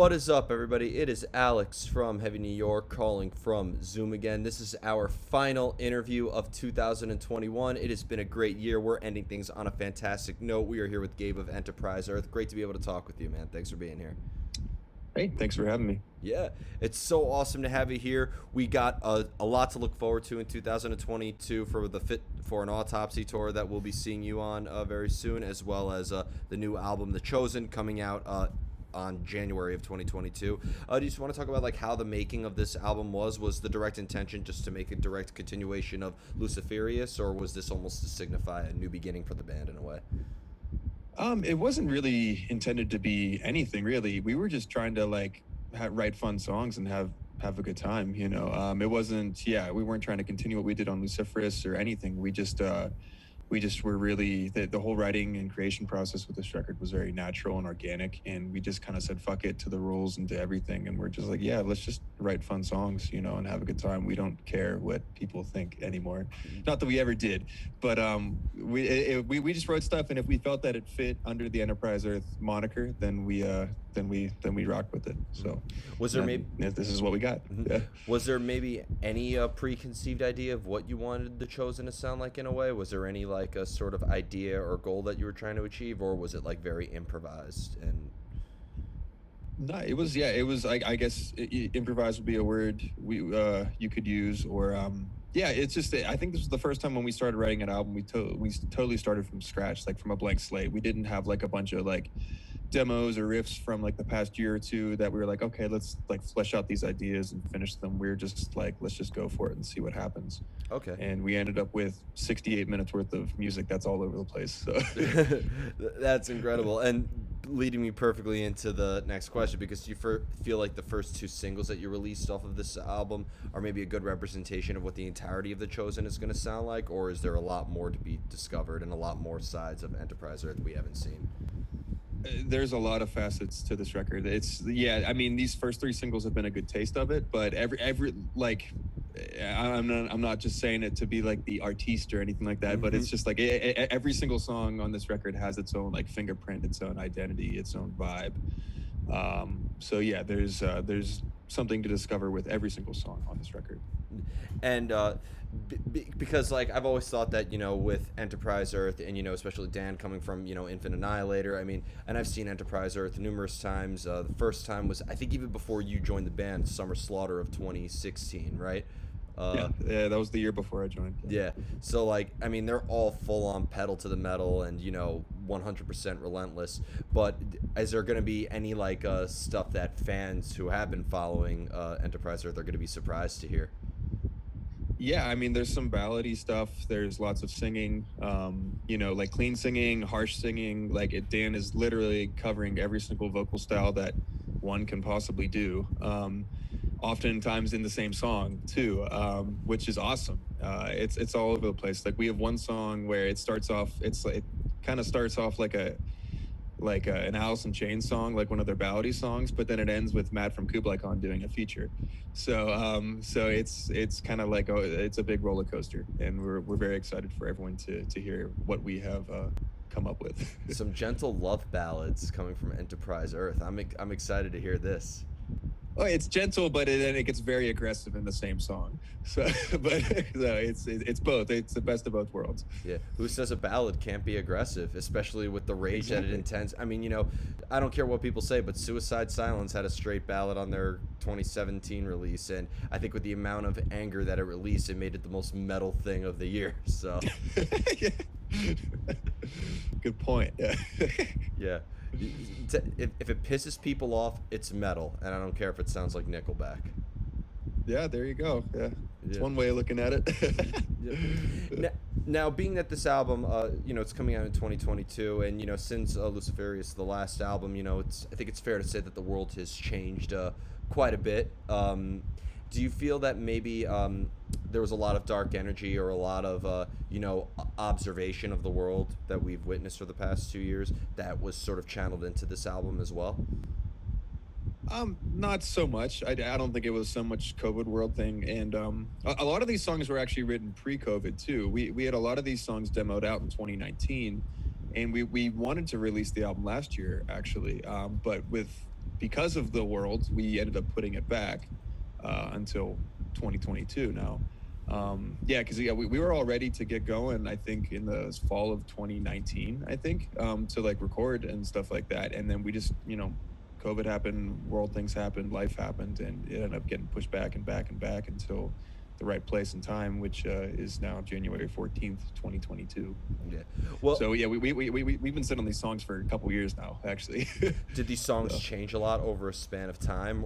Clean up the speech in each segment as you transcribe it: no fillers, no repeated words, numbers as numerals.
What is up, everybody? It is Alex from Heavy New York calling from Zoom again. This is our final interview of 2021. It has been a great year. We're ending things on a fantastic note. We are here with Gabe of Enterprise Earth. Great to be able to talk with you, man. Thanks for being here. Hey, thanks for having me. Yeah, it's so awesome to have you here. We got a lot to look forward to in 2022 for the Fit for an Autopsy tour that we'll be seeing you on very soon, as well as the new album, The Chosen, coming out on January of 2022. Do you just want to talk about like how the making of this album was? Was the direct intention just to make a direct continuation of Luciferius, or was this almost to signify a new beginning for the band in a way? It wasn't really intended to be anything really. We were just trying to like write fun songs and have a good time, you know. It wasn't, we weren't trying to continue what we did on Luciferus or anything. We just were really, the whole writing and creation process with this record was very natural and organic, and we just kind of said fuck it to the rules and to everything, and we're just like, yeah, let's just write fun songs, you know, and have a good time. We don't care what people think anymore. Not that we ever did, but we just wrote stuff, and if we felt that it fit under the Enterprise Earth moniker, then we rocked with it. So was there maybe this is what we got. Yeah. Was there maybe any preconceived idea of what you wanted The Chosen to sound like in a way? Was there any like a sort of idea or goal that you were trying to achieve, or was it like very improvised? And no, it was I guess improvised would be a word you could use, or it's just, I think this was the first time when we started writing an album, we totally started from scratch, like from a blank slate. We didn't have like a bunch of like demos or riffs from like the past year or two that we were like, okay, let's like flesh out these ideas and finish them. We were just like, let's just go for it and see what happens. Okay. And we ended up with 68 minutes worth of music that's all over the place. So that's incredible, and leading me perfectly into the next question, because you feel like the first two singles that you released off of this album are maybe a good representation of what the entirety of The Chosen is going to sound like, or is there a lot more to be discovered and a lot more sides of Enterprise Earth we haven't seen? There's a lot of facets to this record. I mean, these first three singles have been a good taste of it, but every like, I'm not just saying it to be like the artiste or anything like that, Mm-hmm. but it's just like every single song on this record has its own like fingerprint, its own identity, its own vibe. So yeah, there's something to discover with every single song on this record. And because like I've always thought that, you know, with Enterprise Earth, and you know, especially Dan coming from, you know, Infant Annihilator, I mean, and I've seen Enterprise Earth numerous times. The first time was, I think, even before you joined the band, Summer Slaughter of 2016, right? Yeah, that was the year before I joined. Yeah. So like, I mean, they're all full on pedal to the metal and, you know, 100% relentless. But is there going to be any like stuff that fans who have been following Enterprise Earth are going to be surprised to hear? Yeah, I mean, there's some ballady stuff. There's lots of singing, you know, like clean singing, harsh singing. Like Dan is literally covering every single vocal style that one can possibly do. Oftentimes in the same song too, which is awesome. It's all over the place. Like we have one song where it kind of starts off like an Alice in Chains song, like one of their ballady songs, but then it ends with Matt from Kublai Khan doing a feature. So it's kind of like it's a big roller coaster, and we're very excited for everyone to hear what we have come up with. Some gentle love ballads coming from Enterprise Earth. I'm excited to hear this. Oh, it's gentle, but then it gets very aggressive in the same song. So it's both. It's the best of both worlds. Yeah. Who says a ballad can't be aggressive, especially with the rage that it intends? I mean, you know, I don't care what people say, but Suicide Silence had a straight ballad on their 2017 release, and I think with the amount of anger that it released, it made it the most metal thing of the year. So. Good point. Yeah. Yeah. If it pisses people off, it's metal, and I don't care if it sounds like Nickelback. Yeah, there you go. Yeah, it's Yeah. one way of looking at it. Yeah. Now, being that this album, you know, it's coming out in 2022, and you know, since Luciferius, the last album, you know, I think it's fair to say that the world has changed quite a bit. Do you feel that maybe there was a lot of dark energy or a lot of, you know, observation of the world that we've witnessed for the past 2 years that was sort of channeled into this album as well? Not so much. I don't think it was so much COVID world thing. And a lot of these songs were actually written pre-COVID too. We had a lot of these songs demoed out in 2019, and we wanted to release the album last year actually, but with because of the world, we ended up putting it back until 2022 now. Yeah, because we were all ready to get going, I think, in the fall of 2019, I think, to like record and stuff like that. And then we just, COVID happened, world things happened, life happened, and it ended up getting pushed back and back and back until the right place and time, which is now January 14th, 2022. Yeah. Well, so yeah, we've been sitting on these songs for a couple years now, actually. did these songs change a lot over a span of time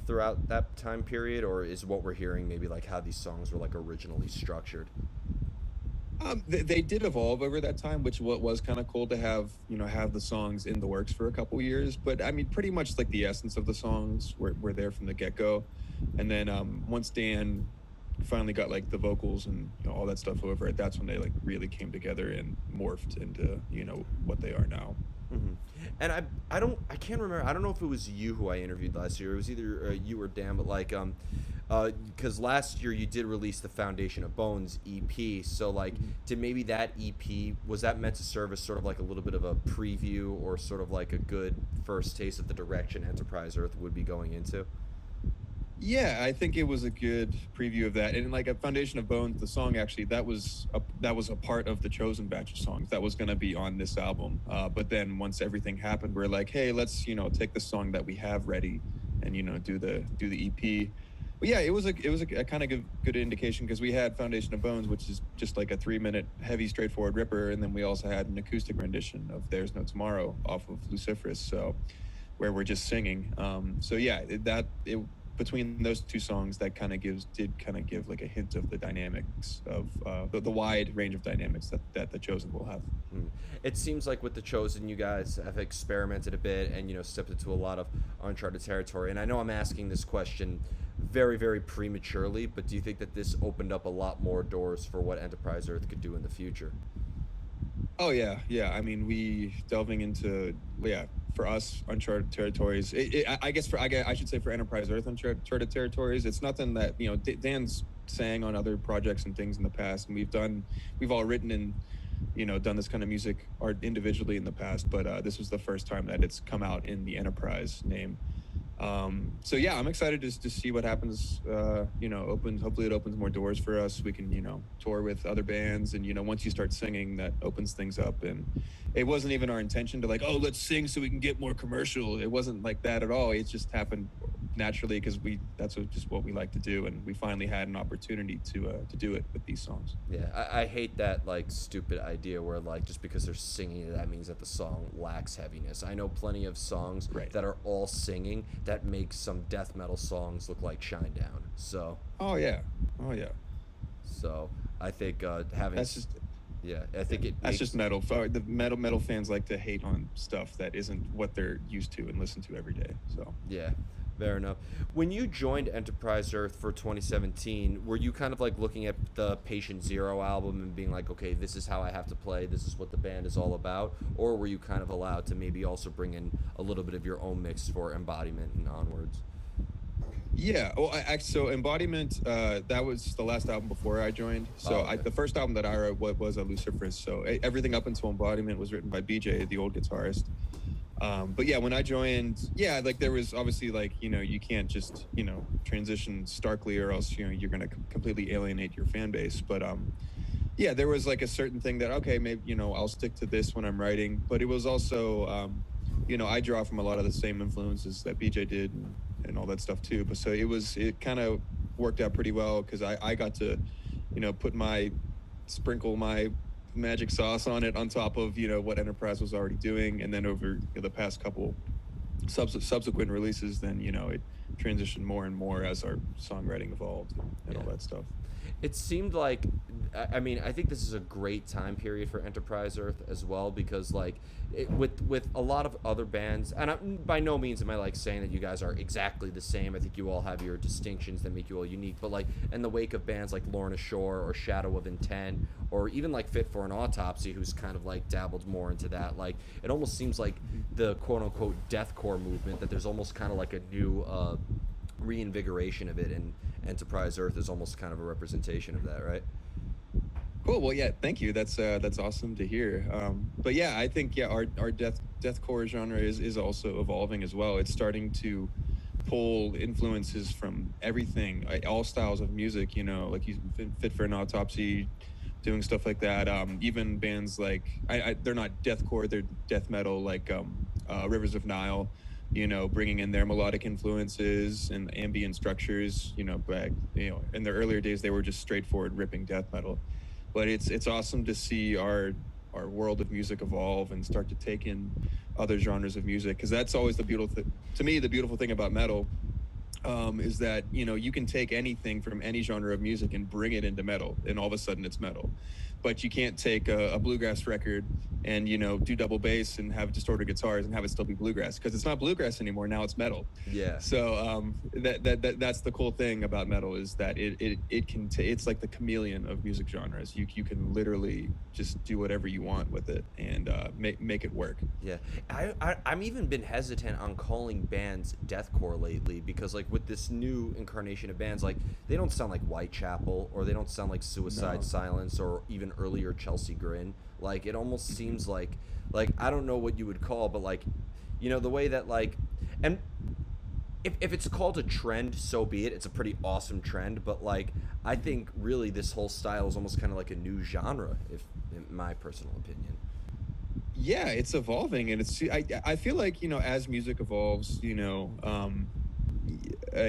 throughout that time period, or is what we're hearing maybe like how these songs were like originally structured? They did evolve over that time, which what was kind of cool to have, have the songs in the works for a couple years. But I mean, pretty much like the essence of the songs were there from the get-go. And then once Dan finally got like the vocals and all that stuff over it, that's when they like really came together and morphed into what they are now. Mm-hmm. And I can't remember. I don't know if it was you who I interviewed last year. It was either you or Dan, but like because last year you did release the Foundation of Bones EP. So like, did maybe that EP, was that meant to serve as sort of like a little bit of a preview or sort of like a good first taste of the direction Enterprise Earth would be going into? Yeah, I think it was a good preview of that. And like a Foundation of Bones, the song actually that was a part of the chosen batch of songs that was going to be on this album. But then once everything happened, we're like, hey, let's take the song that we have ready and do the EP. But yeah, it was a kind of good indication because we had Foundation of Bones, which is just like a 3-minute heavy, straightforward ripper, and then we also had an acoustic rendition of There's No Tomorrow off of Luciferous, so where we're just singing. So yeah, between those two songs, that did give like a hint of the dynamics of the wide range of dynamics that the Chosen will have. It seems like with the Chosen, you guys have experimented a bit and stepped into a lot of uncharted territory. And I know I'm asking this question very, very prematurely, but do you think that this opened up a lot more doors for what Enterprise Earth could do in the future? Oh yeah. I mean, we delving into for us uncharted territories. I should say for Enterprise Earth uncharted territories. It's nothing that Dan's sang on other projects and things in the past, and we've all written and done this kind of music art individually in the past. But this was the first time that it's come out in the Enterprise name. So yeah, I'm excited to see what happens. Hopefully it opens more doors for us. We can, tour with other bands, and once you start singing, that opens things up. And it wasn't even our intention to like, oh, let's sing so we can get more commercial. It wasn't like that at all. It just happened naturally because that's just what we like to do, and we finally had an opportunity to do it with these songs. Yeah, I hate that like stupid idea where like just because they're singing that means that the song lacks heaviness. I know plenty of songs that are all singing that makes some death metal songs look like Shinedown. So oh yeah. So I think having that's just I think that's just metal. The metal fans like to hate on stuff that isn't what they're used to and listen to every day. So yeah. Fair enough. When you joined Enterprise Earth for 2017, were you kind of like looking at the Patient Zero album and being like, okay, this is how I have to play, this is what the band is all about? Or were you kind of allowed to maybe also bring in a little bit of your own mix for Embodiment and onwards? Yeah, well, so Embodiment, that was the last album before I joined. So the first album that I wrote was a Luciferous. So everything up until Embodiment was written by BJ, the old guitarist. But yeah, when I joined, like there was obviously like, you can't just, transition starkly or else, you're going to completely alienate your fan base. But there was like a certain thing that, okay, maybe, I'll stick to this when I'm writing. But it was also, I draw from a lot of the same influences that BJ did and all that stuff too. But so it kind of worked out pretty well because I got to, sprinkle my magic sauce on it on top of what Enterprise was already doing, and then over the past couple subsequent releases, then it transitioned more and more as our songwriting evolved and all that stuff. It seemed like, I mean, I think this is a great time period for Enterprise Earth as well because, like, with a lot of other bands, and by no means am I, like, saying that you guys are exactly the same. I think you all have your distinctions that make you all unique. But, like, in the wake of bands like Lorna Shore or Shadow of Intent or even, like, Fit for an Autopsy, who's kind of, like, dabbled more into that, like, it almost seems like the quote-unquote deathcore movement, that there's almost kind of like a new reinvigoration of it, and Enterprise Earth is almost kind of a representation of that, right? Cool. Well, yeah, thank you. That's awesome to hear. But yeah, I think our deathcore genre is also evolving as well. It's starting to pull influences from everything, all styles of music. You know, like you Fit for an Autopsy, doing stuff like that. Even bands like they're not deathcore, they're death metal, like Rivers of Nile. You know, bringing in their melodic influences and ambient structures. You know, back in the earlier days, they were just straightforward ripping death metal. But it's awesome to see our world of music evolve and start to take in other genres of music, because that's always the beautiful to me, the beautiful thing about metal, is that you can take anything from any genre of music and bring it into metal, and all of a sudden it's metal. But you can't take a bluegrass record and do double bass and have distorted guitars and have it still be bluegrass, because it's not bluegrass anymore. Now it's metal. Yeah. So that's the cool thing about metal, is that it can it's like the chameleon of music genres. You can literally just do whatever you want with it and make it work. Yeah, I'm even been hesitant on calling bands deathcore lately, because like with this new incarnation of bands, like they don't sound like Whitechapel, or they don't sound like Suicide No. Silence, or even earlier Chelsea Grin. Like it almost seems like I don't know what you would call, but like the way that like, and if it's called a trend, so be it. It's a pretty awesome trend, but like I think really this whole style is almost kind of like a new genre, if in my personal opinion. Yeah, it's evolving, and I feel like as music evolves,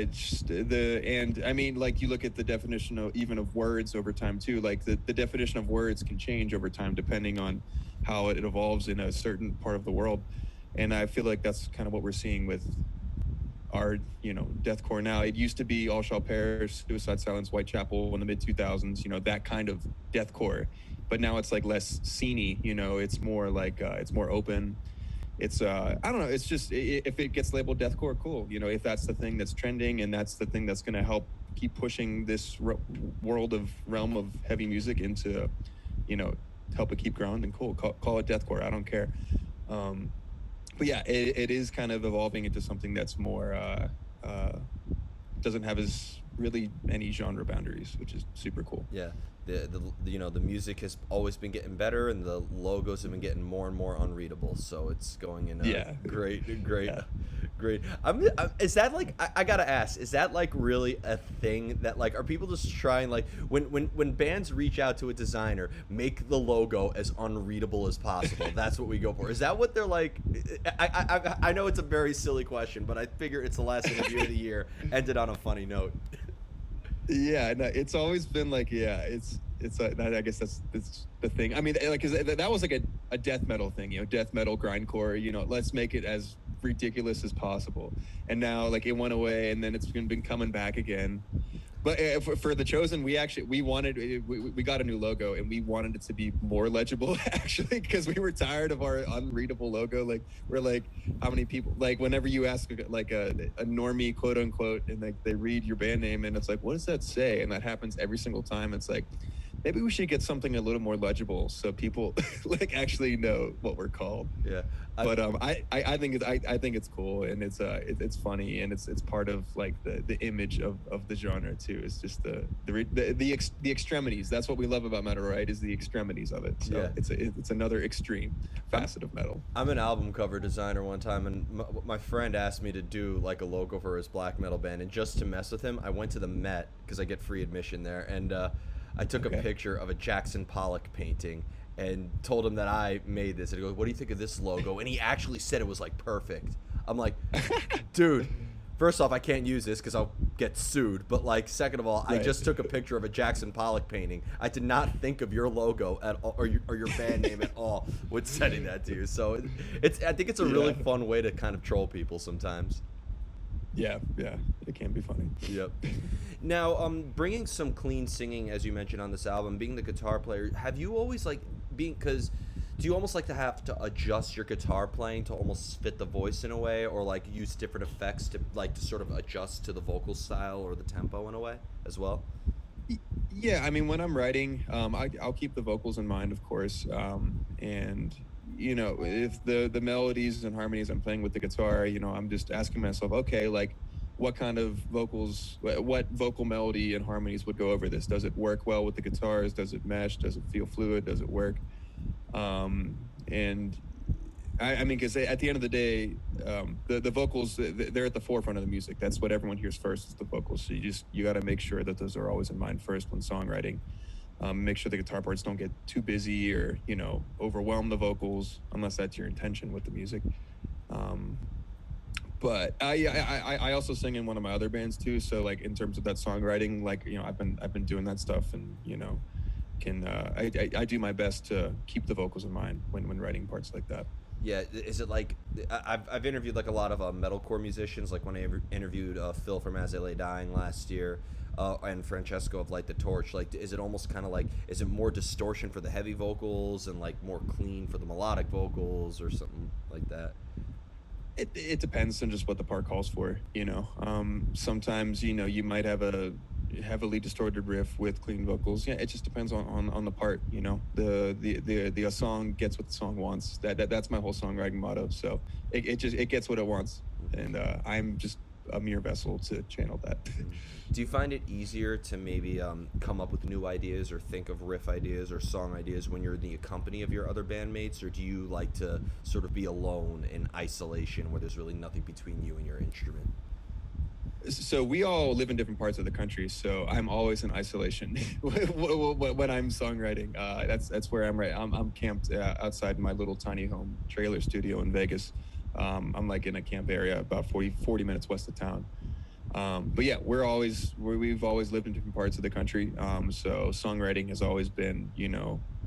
just and I mean, like, you look at the definition of even of words over time too. Like the definition of words can change over time depending on how it evolves in a certain part of the world. And I feel like that's kind of what we're seeing with our deathcore now. It used to be All Shall Perish, Suicide Silence, Whitechapel in the mid 2000s, that kind of deathcore. But now it's like less sceney, it's more like it's more open. It's I don't know, it's just if it gets labeled deathcore, cool. If that's the thing that's trending and that's the thing that's going to help keep pushing this realm of heavy music into help it keep growing, then cool, call it deathcore. I don't care. But yeah, it is kind of evolving into something that's more doesn't have as really any genre boundaries, which is super cool. Yeah, the music has always been getting better, and the logos have been getting more and more unreadable. So it's going in a great. Yeah. Great. Is that like, I gotta ask, is that like really a thing that like, are people just trying, like when bands reach out to a designer, make the logo as unreadable as possible? That's what we go for. Is that what they're like? I know it's a very silly question, but I figure it's the last interview of the year. Ended on a funny note. Yeah, no, it's always been like, it's I guess that's the thing. I mean, like, 'cause that was like a death metal thing, death metal grindcore. Let's make it as ridiculous as possible. And now, like, it went away, and then it's been coming back again. But for The Chosen, we got a new logo, and we wanted it to be more legible, actually, because we were tired of our unreadable logo. Like, we're like, how many people, like, whenever you ask like a normie, quote unquote, and like they read your band name, and it's like, what does that say? And that happens every single time. It's like, maybe we should get something a little more legible so people like actually know what we're called. Yeah. But I think it's cool, and it's funny, and it's part of like the image of the genre too. It's just the extremities. That's what we love about metal, right? Is the extremities of it. So yeah. It's another extreme facet of metal. I'm an album cover designer one time, and my friend asked me to do like a logo for his black metal band, and just to mess with him, I went to the Met because I get free admission there, and I took a picture of a Jackson Pollock painting and told him that I made this. And he goes, "What do you think of this logo?" And he actually said it was like perfect. I'm like, dude, first off, I can't use this because I'll get sued. But like, second of all, right. I just took a picture of a Jackson Pollock painting. I did not think of your logo at all, or your band name at all when sending that to you. So I think it's a really fun way to kind of troll people sometimes. Yeah, it can be funny. Yep. Now, bringing some clean singing, as you mentioned on this album, being the guitar player, have you always because do you almost like to have to adjust your guitar playing to almost fit the voice in a way, or like use different effects to sort of adjust to the vocal style or the tempo in a way as well? Yeah, I mean, when I'm writing, I'll keep the vocals in mind, of course, and if the melodies and harmonies I'm playing with the guitar, I'm just asking myself, okay, like, what kind of vocals, what vocal melody and harmonies would go over this? Does it work well with the guitars? Does it mesh? Does it feel fluid? Does it work? And I mean, because at the end of the day, the vocals, they're at the forefront of the music. That's what everyone hears first, is the vocals. So you got to make sure that those are always in mind first when songwriting. Make sure the guitar parts don't get too busy or overwhelm the vocals, unless that's your intention with the music. But I also sing in one of my other bands too. So like in terms of that songwriting, like I've been doing that stuff, and I do my best to keep the vocals in mind when writing parts like that. Yeah, is it like I've interviewed like a lot of metalcore musicians, like when I interviewed Phil from As I Lay Dying last year, and Francesco of Light the Torch. Like, is it almost kind of like, is it more distortion for the heavy vocals and like more clean for the melodic vocals or something like that? It depends on just what the part calls for. Sometimes you might have a heavily distorted riff with clean vocals. Yeah, it just depends on the part. The song gets what the song wants. That's my whole songwriting motto. So it gets what it wants, and I'm just a mere vessel to channel that. Do you find it easier to maybe come up with new ideas or think of riff ideas or song ideas when you're in the company of your other bandmates, or do you like to sort of be alone in isolation where there's really nothing between you and your instrument? So we all live in different parts of the country, so I'm always in isolation when I'm songwriting. That's where I'm. Right, I'm camped outside my little tiny home trailer studio in Vegas. I'm like in a camp area about 40 minutes west of town. But yeah, we've always lived in different parts of the country. So songwriting has always been,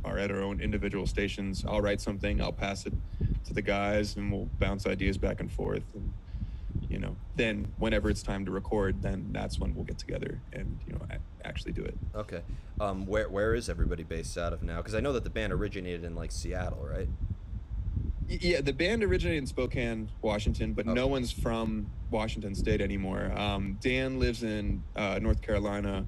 are at our own individual stations. I'll write something, I'll pass it to the guys, and we'll bounce ideas back and forth. And then whenever it's time to record, then that's when we'll get together and actually do it. Okay. Where is everybody based out of now? Because I know that the band originated in like Seattle, right? Yeah, the band originated in Spokane, Washington, but no one's from Washington State anymore. Dan lives in North Carolina.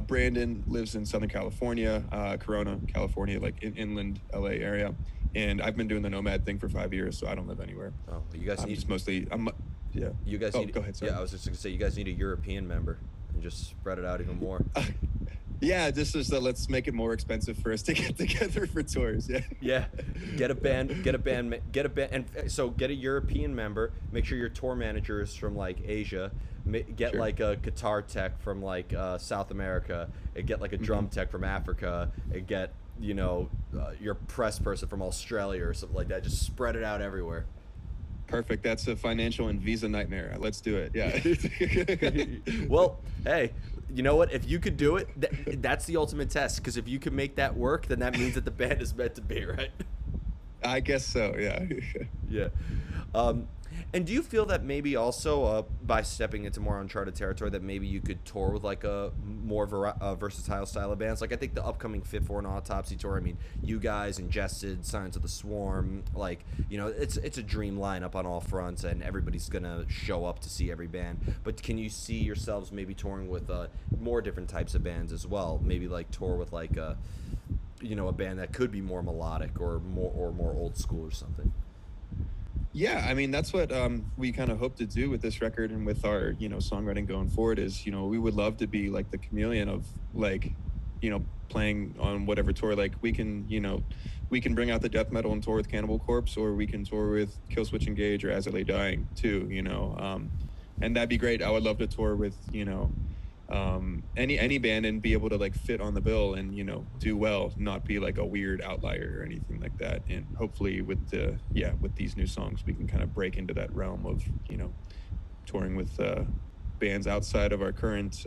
Brandon lives in Southern California, Corona, California, like inland LA area. And I've been doing the nomad thing for 5 years, so I don't live anywhere. Oh, you guys need... yeah. You guys need... Go ahead, sorry. Yeah, I was just going to say, you guys need a European member and just spread it out even more. Yeah, just let's make it more expensive for us to get together for tours. Yeah. Yeah, get a band, and so get a European member. Make sure your tour manager is from like Asia. Get Sure. like a guitar tech from like South America, and get like a drum tech from Africa, and get your press person from Australia or something like that. Just spread it out everywhere. Perfect. That's a financial and visa nightmare. Let's do it. Yeah. Well, hey, you know what? If you could do it, that's the ultimate test. Because if you can make that work, then that means that the band is meant to be, right? I guess so. Yeah. Yeah. And do you feel that maybe also by stepping into more uncharted territory that maybe you could tour with like a more versatile style of bands? Like I think the upcoming Fit for an Autopsy tour, I mean, you guys, Ingested, Signs of the Swarm, like, it's a dream lineup on all fronts and everybody's going to show up to see every band. But can you see yourselves maybe touring with more different types of bands as well? Maybe like tour with like a band that could be more melodic or more old school or something? Yeah, I mean, that's what we kind of hope to do with this record and with our, songwriting going forward is, we would love to be like the chameleon of like, playing on whatever tour. Like we can bring out the death metal and tour with Cannibal Corpse, or we can tour with Killswitch Engage or As I Lay Dying too, and that'd be great. I would love to tour with, any band and be able to like fit on the bill and do well, not be like a weird outlier or anything like that. And hopefully with these new songs we can kind of break into that realm of touring with bands outside of our current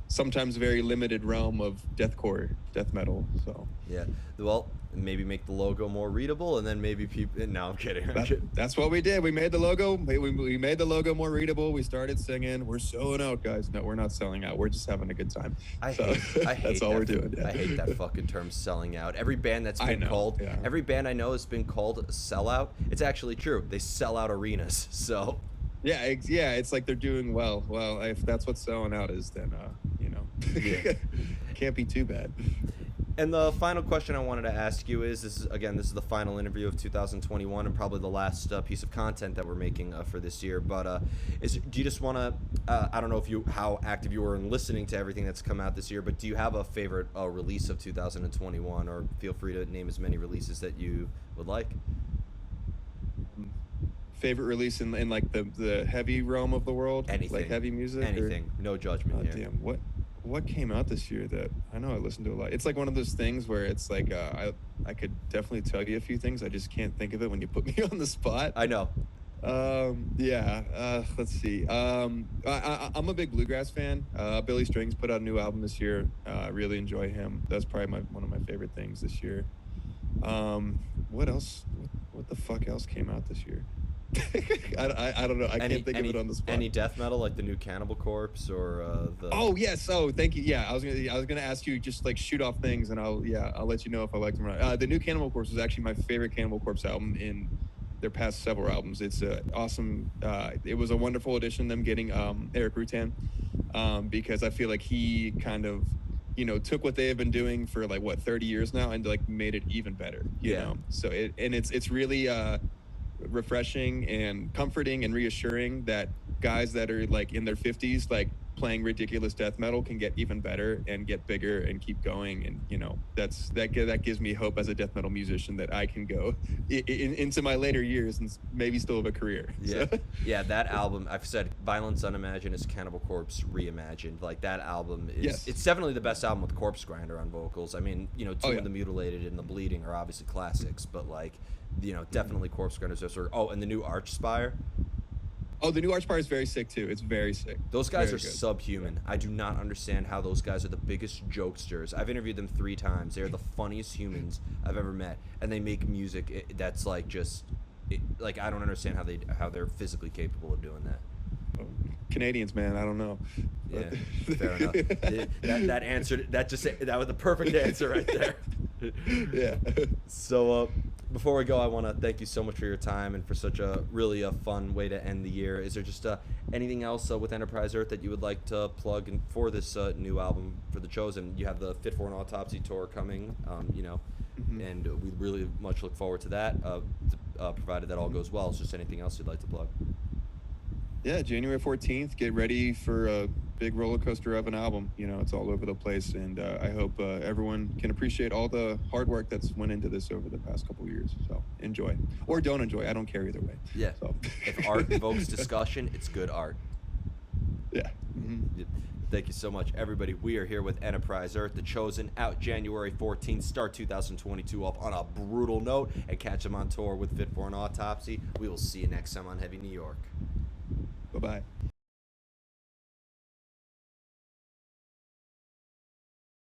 sometimes very limited realm of deathcore, death metal. So yeah, well, maybe make the logo more readable, and then maybe people. No, I'm kidding. That's what we did. We made the logo. We made the logo more readable. We started singing. We're selling out, guys. No, we're not selling out. We're just having a good time. I hate that's all we're doing. Yeah. I hate that fucking term, selling out. Every band that's been called, every band I know has been called a sellout. It's actually true. They sell out arenas. So. Yeah, it's like they're doing well. Well, if that's what selling out is, then can't be too bad. And the final question I wanted to ask you is, this is the final interview of 2021 and probably the last piece of content that we're making for this year. But do you just want to? I don't know how active you were in listening to everything that's come out this year, but do you have a favorite release of 2021, or feel free to name as many releases that you would like? favorite release in like the heavy realm of the world? Anything. Like heavy music? Anything. No judgment here. Damn, what came out this year that I know I listened to a lot? It's like one of those things where it's like I could definitely tell you a few things. I just can't think of it when you put me on the spot. I know. Let's see. I'm a big bluegrass fan. Billy Strings put out a new album this year. I really enjoy him. That's probably one of my favorite things this year. What else? What the fuck else came out this year? I don't know. I can't think of it on the spot. Any death metal, like the new Cannibal Corpse or the? Oh yes. Oh, thank you. Yeah, I was gonna ask you, just like shoot off things, and I'll let you know if I liked them or not. The new Cannibal Corpse was actually my favorite Cannibal Corpse album in their past several albums. It's awesome. It was a wonderful addition, them getting Eric Rutan, because I feel like he kind of, took what they have been doing for like 30 years now and like made it even better. You know, so it's really refreshing and comforting and reassuring that guys that are like in their 50s like playing ridiculous death metal can get even better and get bigger and keep going. And that gives me hope as a death metal musician that I can go into my later years and maybe still have a career. Yeah, that album, I've said Violence Unimagined is Cannibal Corpse reimagined. Like that album is it's definitely the best album with Corpse Grinder on vocals. I mean, Two of the Mutilated and the Bleeding are obviously classics, but like definitely Corpse Grinder's and the new Archspire. Oh, the new Archspire is very sick too. It's very sick. Those guys are subhuman. I do not understand how those guys are the biggest jokesters. I've interviewed them 3 times. They are the funniest humans I've ever met, and they make music that's like I don't understand how they're physically capable of doing that. Canadians, man, I don't know. Yeah, fair enough. That answered that. That was the perfect answer right there. Yeah. So before we go, I want to thank you so much for your time and for such a really fun way to end the year. Is there just anything else with Enterprise Earth that you would like to plug for this new album for The Chosen? You have the Fit for an Autopsy tour coming, and we really much look forward to that, provided that all goes well. Is there just anything else you'd like to plug? Yeah, January 14th, get ready for a big roller coaster of an album. It's all over the place, and I hope everyone can appreciate all the hard work that's went into this over the past couple of years. So enjoy, or don't enjoy. I don't care either way. Yeah. So. If art evokes discussion, it's good art. Yeah. Mm-hmm. Thank you so much, everybody. We are here with Enterprise Earth, The Chosen, out January 14th, start 2022 off on a brutal note, and catch them on tour with Fit for an Autopsy. We will see you next time on Heavy New York. Bye-bye.